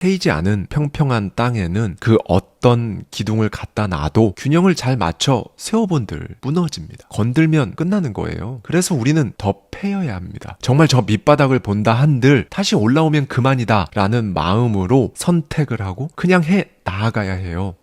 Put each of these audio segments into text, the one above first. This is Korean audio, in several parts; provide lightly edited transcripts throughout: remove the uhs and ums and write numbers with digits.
트이지 않은 평평한 땅에는 그 어떤 기둥을 갖다 놔도 균형을 잘 맞춰 세워본들 무너집니다. 건들면 끝나는 거예요. 그래서 우리는 더 패여야 합니다. 정말 저 밑바닥을 본다 한들 다시 올라오면 그만이다 라는 마음으로 선택을 하고 그냥 나아가야 해요.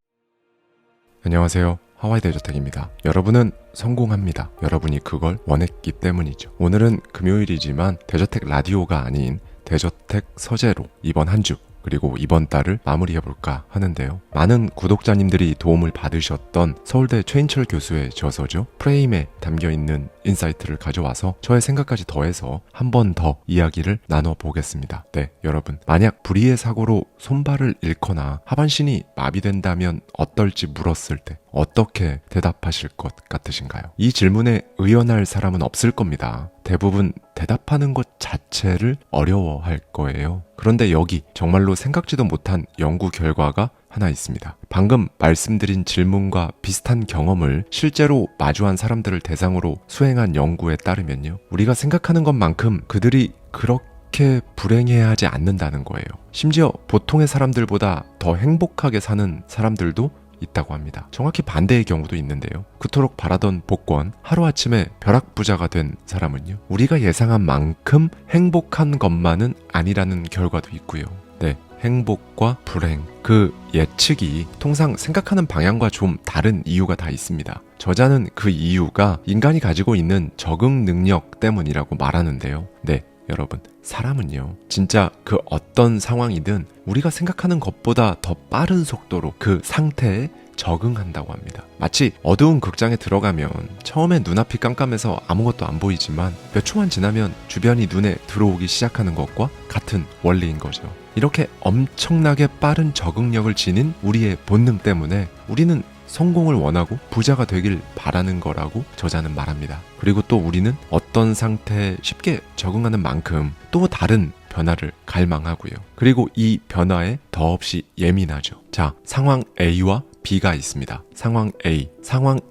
안녕하세요. 하와이 대저택입니다. 여러분은 성공합니다. 여러분이 그걸 원했기 때문이죠. 오늘은 금요일이지만 대저택 라디오가 아닌 대저택 서재로 이번 한 주 그리고 이번 달을 마무리해볼까 하는데요. 많은 구독자님들이 도움을 받으셨던 서울대 최인철 교수의 저서죠. 프레임에 담겨있는 인사이트를 가져와서 저의 생각까지 더해서 한 번 더 이야기를 나눠보겠습니다. 네, 여러분. 만약 불의의 사고로 손발을 잃거나 하반신이 마비된다면 어떨지 물었을 때 어떻게 대답하실 것 같으신가요? 이 질문에 의연할 사람은 없을 겁니다. 대부분 대답하는 것 자체를 어려워할 거예요. 그런데 여기 정말로 생각지도 못한 연구 결과가 하나 있습니다. 방금 말씀드린 질문과 비슷한 경험을 실제로 마주한 사람들을 대상으로 수행한 연구에 따르면요. 우리가 생각하는 것만큼 그들이 그렇게 불행해하지 않는다는 거예요. 심지어 보통의 사람들보다 더 행복하게 사는 사람들도 있다고 합니다. 정확히 반대의 경우도 있는데요. 그토록 바라던 복권, 하루아침에 벼락부자가 된 사람은요. 우리가 예상한 만큼 행복한 것만은 아니라는 결과도 있고요. 네, 행복과 불행, 그 예측이 통상 생각하는 방향과 좀 다른 이유가 다 있습니다. 저자는 그 이유가 인간이 가지고 있는 적응 능력 때문이라고 말하는데요. 네, 여러분, 사람은요, 진짜 그 어떤 상황이든 우리가 생각하는 것보다 더 빠른 속도로 그 상태에 적응한다고 합니다. 마치 어두운 극장에 들어가면 처음엔 눈앞이 깜깜해서 아무것도 안 보이지만 몇 초만 지나면 주변이 눈에 들어오기 시작하는 것과 같은 원리인 거죠. 이렇게 엄청나게 빠른 적응력을 지닌 우리의 본능 때문에 우리는 성공을 원하고 부자가 되길 바라는 거라고 저자는 말합니다. 그리고 또 우리는 어떤 상태에 쉽게 적응하는 만큼 또 다른 변화를 갈망하고요. 그리고 이 변화에 더없이 예민하죠. 자, 상황 A와 B가 있습니다. 상황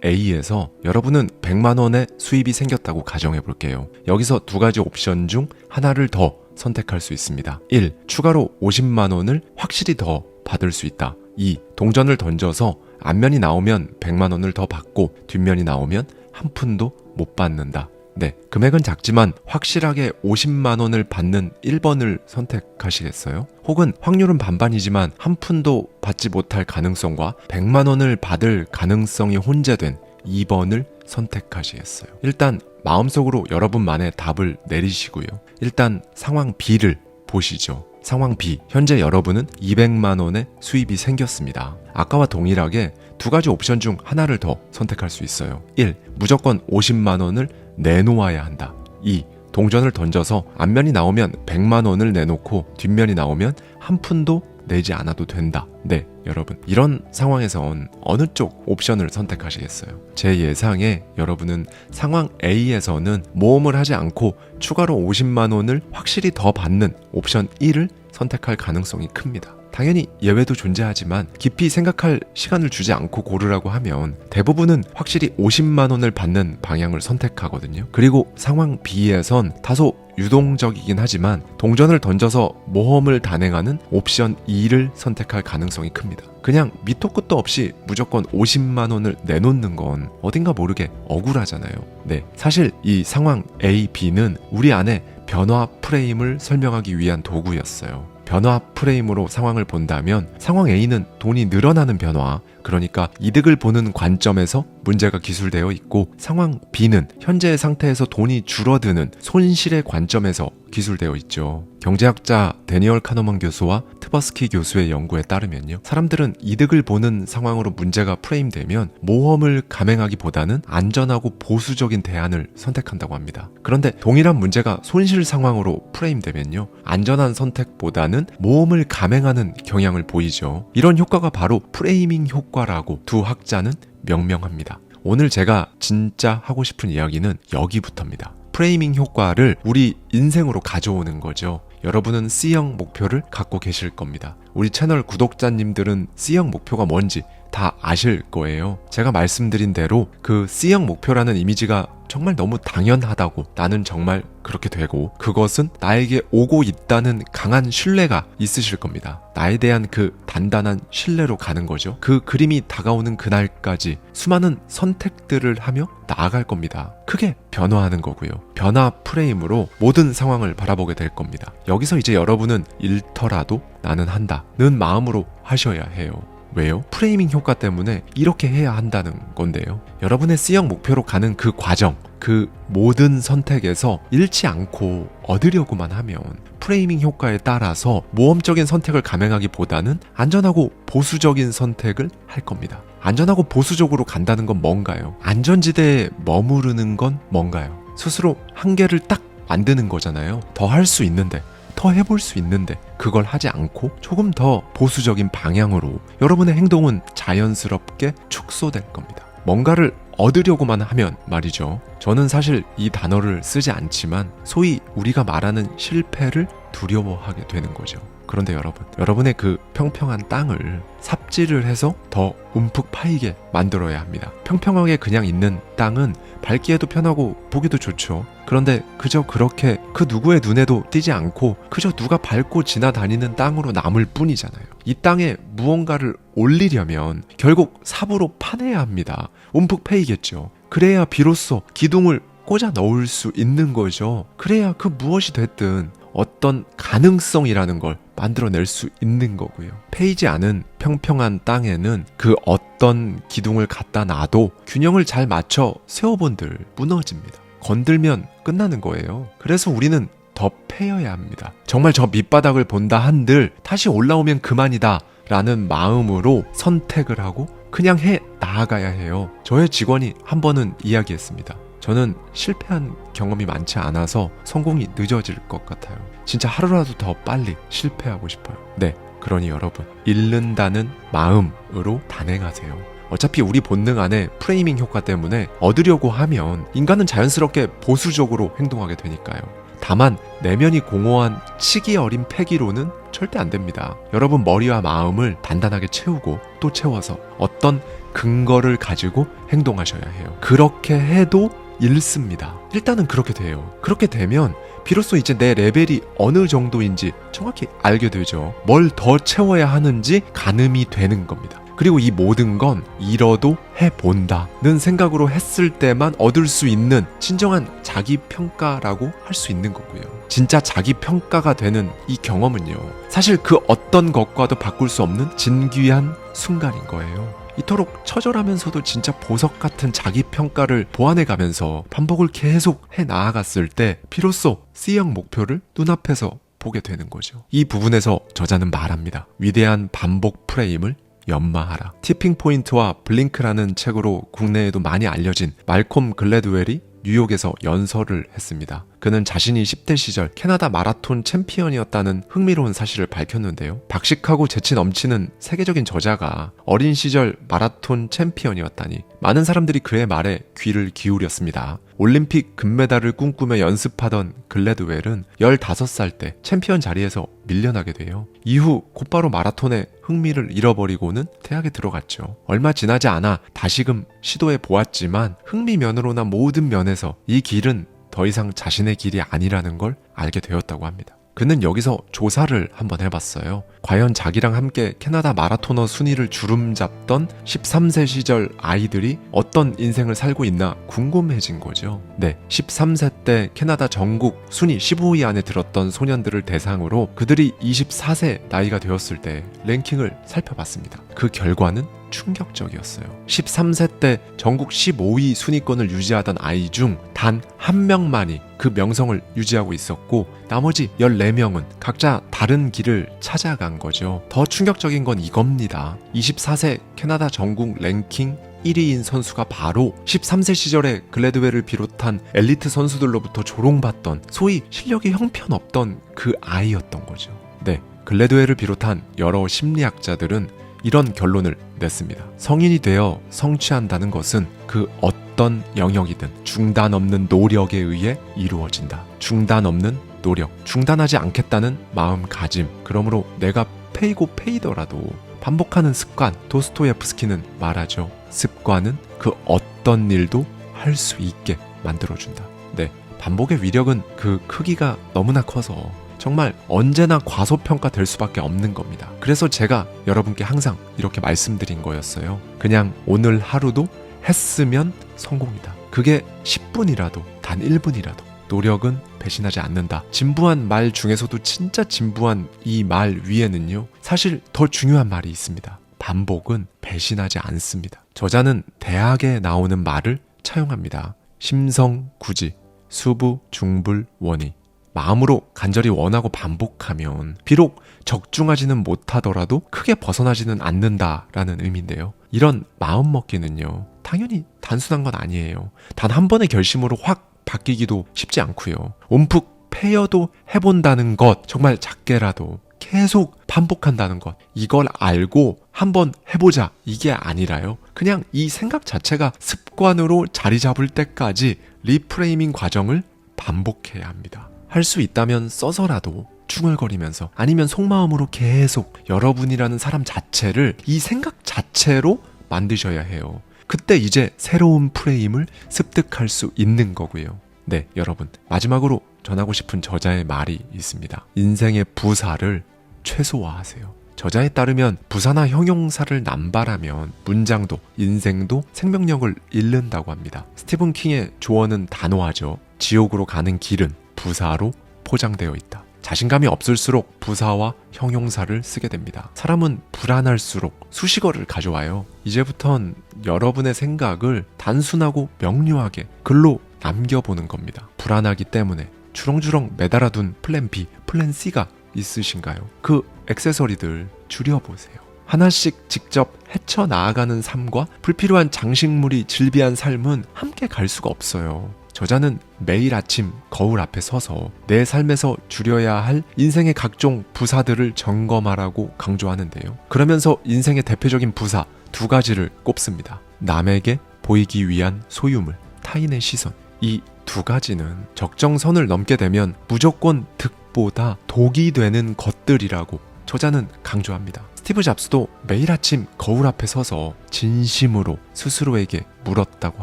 A에서 여러분은 100만 원의 수입이 생겼다고 가정해 볼게요. 여기서 두 가지 옵션 중 하나를 더 선택할 수 있습니다. 1. 추가로 50만 원을 확실히 더 받을 수 있다. 2. 동전을 던져서 앞면이 나오면 100만 원을 더 받고 뒷면이 나오면 한 푼도 못 받는다. 네, 금액은 작지만 확실하게 50만 원을 받는 1번을 선택하시겠어요? 혹은 확률은 반반이지만 한 푼도 받지 못할 가능성과 100만 원을 받을 가능성이 혼재된 2번을 선택하시겠어요? 일단 마음속으로 여러분만의 답을 내리시고요. 일단 상황 B를 보시죠. 상황 B, 현재 여러분은 200만 원의 수입이 생겼습니다. 아까와 동일하게 두 가지 옵션 중 하나를 더 선택할 수 있어요. 1. 무조건 50만 원을 내놓아야 한다. 2. 동전을 던져서 앞면이 나오면 100만 원을 내놓고 뒷면이 나오면 한 푼도 내지 않아도 된다. 네, 여러분. 이런 상황에선 어느 쪽 옵션을 선택하시겠어요? 제 예상에 여러분은 상황 A에서는 모험을 하지 않고 추가로 50만 원을 확실히 더 받는 옵션 1을 선택할 가능성이 큽니다. 당연히 예외도 존재하지만 깊이 생각할 시간을 주지 않고 고르라고 하면 대부분은 확실히 50만 원을 받는 방향을 선택하거든요. 그리고 상황 B에선 다소 유동적이긴 하지만 동전을 던져서 모험을 단행하는 옵션 2를 선택할 가능성이 큽니다. 그냥 밑도 끝도 없이 무조건 50만 원을 내놓는 건 어딘가 모르게 억울하잖아요. 네, 사실 이 상황 A, B는 우리 안에 변화 프레임을 설명하기 위한 도구였어요. 변화 프레임으로 상황을 본다면 상황 A는 돈이 늘어나는 변화, 그러니까 이득을 보는 관점에서 문제가 기술되어 있고 상황 B는 현재의 상태에서 돈이 줄어드는 손실의 관점에서 기술되어 있죠. 경제학자 데니얼 카너먼 교수와 트버스키 교수의 연구에 따르면요. 사람들은 이득을 보는 상황으로 문제가 프레임되면 모험을 감행하기보다는 안전하고 보수적인 대안을 선택한다고 합니다. 그런데 동일한 문제가 손실 상황으로 프레임되면요. 안전한 선택보다는 모험을 감행하는 경향을 보이죠. 이런 효과가 바로 프레이밍 효과라고 두 학자는 명명합니다. 오늘 제가 진짜 하고 싶은 이야기는 여기부터입니다. 프레이밍 효과를 우리 인생으로 가져오는 거죠. 여러분은 C형 목표를 갖고 계실 겁니다. 우리 채널 구독자님들은 C형 목표가 뭔지 다 아실 거예요. 제가 말씀드린 대로 그 C형 목표라는 이미지가 정말 너무 당연하다고, 나는 정말 그렇게 되고 그것은 나에게 오고 있다는 강한 신뢰가 있으실 겁니다. 나에 대한 그 단단한 신뢰로 가는 거죠. 그 그림이 다가오는 그날까지 수많은 선택들을 하며 나아갈 겁니다. 크게 변화하는 거고요. 변화 프레임으로 모든 상황을 바라보게 될 겁니다. 여기서 이제 여러분은 잃더라도 나는 한다는 마음으로 하셔야 해요. 왜요? 프레이밍 효과 때문에 이렇게 해야 한다는 건데요. 여러분의 C형 목표로 가는 그 과정, 그 모든 선택에서 잃지 않고 얻으려고만 하면 프레이밍 효과에 따라서 모험적인 선택을 감행하기보다는 안전하고 보수적인 선택을 할 겁니다. 안전하고 보수적으로 간다는 건 뭔가요? 안전지대에 머무르는 건 뭔가요? 스스로 한계를 딱 만드는 거잖아요. 더 할 수 있는데, 더 해볼 수 있는데 그걸 하지 않고 조금 더 보수적인 방향으로 여러분의 행동은 자연스럽게 축소될 겁니다. 뭔가를 얻으려고만 하면 말이죠. 저는 사실 이 단어를 쓰지 않지만 소위 우리가 말하는 실패를 두려워하게 되는 거죠. 그런데 여러분의 그 평평한 땅을 삽질을 해서 더 움푹 파이게 만들어야 합니다. 평평하게 그냥 있는 땅은 밟기에도 편하고 보기도 좋죠. 그런데 그저 그렇게 그 누구의 눈에도 띄지 않고 그저 누가 밟고 지나다니는 땅으로 남을 뿐이잖아요. 이 땅에 무언가를 올리려면 결국 삽으로 파내야 합니다. 움푹 패이겠죠. 그래야 비로소 기둥을 꽂아 넣을 수 있는 거죠. 그래야 그 무엇이 됐든 어떤 가능성이라는 걸 만들어낼 수 있는 거고요. 패이지 않은 평평한 땅에는 그 어떤 기둥을 갖다 놔도 균형을 잘 맞춰 세워본들 무너집니다. 건들면 끝나는 거예요. 그래서 우리는 더 패여야 합니다. 정말 저 밑바닥을 본다 한들 다시 올라오면 그만이다 라는 마음으로 선택을 하고 그냥 해 나아가야 해요. 저의 직원이 한 번은 이야기했습니다. 저는 실패한 경험이 많지 않아서 성공이 늦어질 것 같아요. 진짜 하루라도 더 빨리 실패하고 싶어요. 네, 그러니 여러분, 잃는다는 마음으로 단행하세요. 어차피 우리 본능 안에 프레이밍 효과 때문에 얻으려고 하면 인간은 자연스럽게 보수적으로 행동하게 되니까요. 다만 내면이 공허한 치기 어린 패기로는 절대 안 됩니다. 여러분 머리와 마음을 단단하게 채우고 또 채워서 어떤 근거를 가지고 행동하셔야 해요. 그렇게 해도 잃습니다. 일단은 그렇게 돼요. 그렇게 되면 비로소 이제 내 레벨이 어느 정도인지 정확히 알게 되죠. 뭘 더 채워야 하는지 가늠이 되는 겁니다. 그리고 이 모든 건 잃어도 해본다는 생각으로 했을 때만 얻을 수 있는 진정한 자기평가라고 할 수 있는 거고요. 진짜 자기평가가 되는 이 경험은요, 사실 그 어떤 것과도 바꿀 수 없는 진귀한 순간인 거예요. 이토록 처절하면서도 진짜 보석 같은 자기평가를 보완해가면서 반복을 계속 해 나아갔을 때 비로소 C형 목표를 눈앞에서 보게 되는 거죠. 이 부분에서 저자는 말합니다. 위대한 반복 프레임을 연마하라. 티핑포인트와 블링크라는 책으로 국내에도 많이 알려진 말콤 글래드웰이 뉴욕에서 연설을 했습니다. 그는 자신이 10대 시절 캐나다 마라톤 챔피언이었다는 흥미로운 사실을 밝혔는데요. 박식하고 재치 넘치는 세계적인 저자가 어린 시절 마라톤 챔피언이었다니 많은 사람들이 그의 말에 귀를 기울였습니다. 올림픽 금메달을 꿈꾸며 연습하던 글래드웰은 15살 때 챔피언 자리에서 밀려나게 돼요. 이후 곧바로 마라톤에 흥미를 잃어버리고는 대학에 들어갔죠. 얼마 지나지 않아 다시금 시도해 보았지만 흥미면으로나 모든 면에서 이 길은 더 이상 자신의 길이 아니라는 걸 알게 되었다고 합니다. 그는 여기서 조사를 한번 해봤어요. 과연 자기랑 함께 캐나다 마라토너 순위를 주름잡던 13세 시절 아이들이 어떤 인생을 살고 있나 궁금해진 거죠. 네, 13세 때 캐나다 전국 순위 15위 안에 들었던 소년들을 대상으로 그들이 24세 나이가 되었을 때 랭킹을 살펴봤습니다. 그 결과는 충격적이었어요. 13세 때 전국 15위 순위권을 유지하던 아이 중 단 한 명만이 그 명성을 유지하고 있었고 나머지 14명은 각자 다른 길을 찾아간 거죠. 더 충격적인 건 이겁니다. 24세 캐나다 전국 랭킹 1위인 선수가 바로 13세 시절에 글래드웰을 비롯한 엘리트 선수들로부터 조롱받던 소위 실력이 형편없던 그 아이였던 거죠. 네, 글래드웰을 비롯한 여러 심리학자들은 이런 결론을 냈습니다. 성인이 되어 성취한다는 것은 그 어떤 영역이든 중단 없는 노력에 의해 이루어진다. 중단 없는 노력, 중단하지 않겠다는 마음가짐. 그러므로 내가 패이고 패이더라도 반복하는 습관. 도스토옙스키는 말하죠. 습관은 그 어떤 일도 할 수 있게 만들어준다. 네, 반복의 위력은 그 크기가 너무나 커서 정말 언제나 과소평가될 수밖에 없는 겁니다. 그래서 제가 여러분께 항상 이렇게 말씀드린 거였어요. 그냥 오늘 하루도 했으면 성공이다. 그게 10분이라도 단 1분이라도 노력은 배신하지 않는다. 진부한 말 중에서도 진짜 진부한 이 말 위에는요, 사실 더 중요한 말이 있습니다. 반복은 배신하지 않습니다. 저자는 대학에 나오는 말을 차용합니다. 심성구지, 수부중불원의. 마음으로 간절히 원하고 반복하면 비록 적중하지는 못하더라도 크게 벗어나지는 않는다라는 의미인데요. 이런 마음먹기는요, 당연히 단순한 건 아니에요. 단 한 번의 결심으로 확 바뀌기도 쉽지 않고요. 움푹 패여도 해본다는 것, 정말 작게라도 계속 반복한다는 것, 이걸 알고 한번 해보자, 이게 아니라요, 그냥 이 생각 자체가 습관으로 자리 잡을 때까지 리프레이밍 과정을 반복해야 합니다. 할 수 있다면 써서라도 중얼거리면서, 아니면 속마음으로 계속 여러분이라는 사람 자체를 이 생각 자체로 만드셔야 해요. 그때 이제 새로운 프레임을 습득할 수 있는 거고요. 네, 여러분, 마지막으로 전하고 싶은 저자의 말이 있습니다. 인생의 부사를 최소화하세요. 저자에 따르면 부사나 형용사를 남발하면 문장도 인생도 생명력을 잃는다고 합니다. 스티븐 킹의 조언은 단호하죠. 지옥으로 가는 길은 부사로 포장되어 있다. 자신감이 없을수록 부사와 형용사를 쓰게 됩니다. 사람은 불안할수록 수식어를 가져와요. 이제부턴 여러분의 생각을 단순하고 명료하게 글로 남겨보는 겁니다. 불안하기 때문에 주렁주렁 매달아둔 플랜 B, 플랜 C가 있으신가요? 그 액세서리들 줄여보세요. 하나씩 직접 헤쳐나아가는 삶과 불필요한 장식물이 즐비한 삶은 함께 갈 수가 없어요. 저자는 매일 아침 거울 앞에 서서 내 삶에서 줄여야 할 인생의 각종 부사들을 점검하라고 강조하는데요. 그러면서 인생의 대표적인 부사 2가지를 꼽습니다. 남에게 보이기 위한 소유물, 타인의 시선. 이 2가지는 적정선을 넘게 되면 무조건 득보다 독이 되는 것들이라고 저자는 강조합니다. 스티브 잡스도 매일 아침 거울 앞에 서서 진심으로 스스로에게 물었다고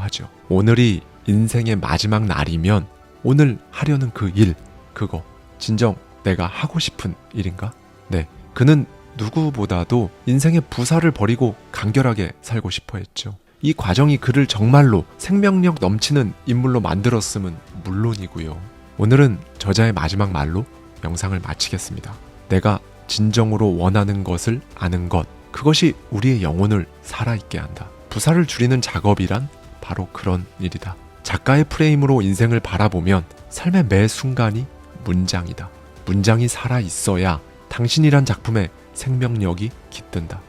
하죠. 오늘이 인생의 마지막 날이면 오늘 하려는 그 일, 그거 진정 내가 하고 싶은 일인가? 네, 그는 누구보다도 인생의 부사를 버리고 간결하게 살고 싶어 했죠. 이 과정이 그를 정말로 생명력 넘치는 인물로 만들었음은 물론이고요. 오늘은 저자의 마지막 말로 영상을 마치겠습니다. 내가 진정으로 원하는 것을 아는 것, 그것이 우리의 영혼을 살아있게 한다. 부사를 줄이는 작업이란 바로 그런 일이다. 작가의 프레임으로 인생을 바라보면 삶의 매 순간이 문장이다. 문장이 살아있어야 당신이란 작품에 생명력이 깃든다.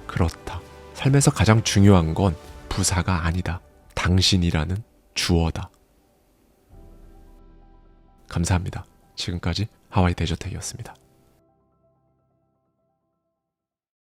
그렇다. 삶에서 가장 중요한 건 부사가 아니다. 당신이라는 주어다. 감사합니다. 지금까지 하와이 데저텍이었습니다.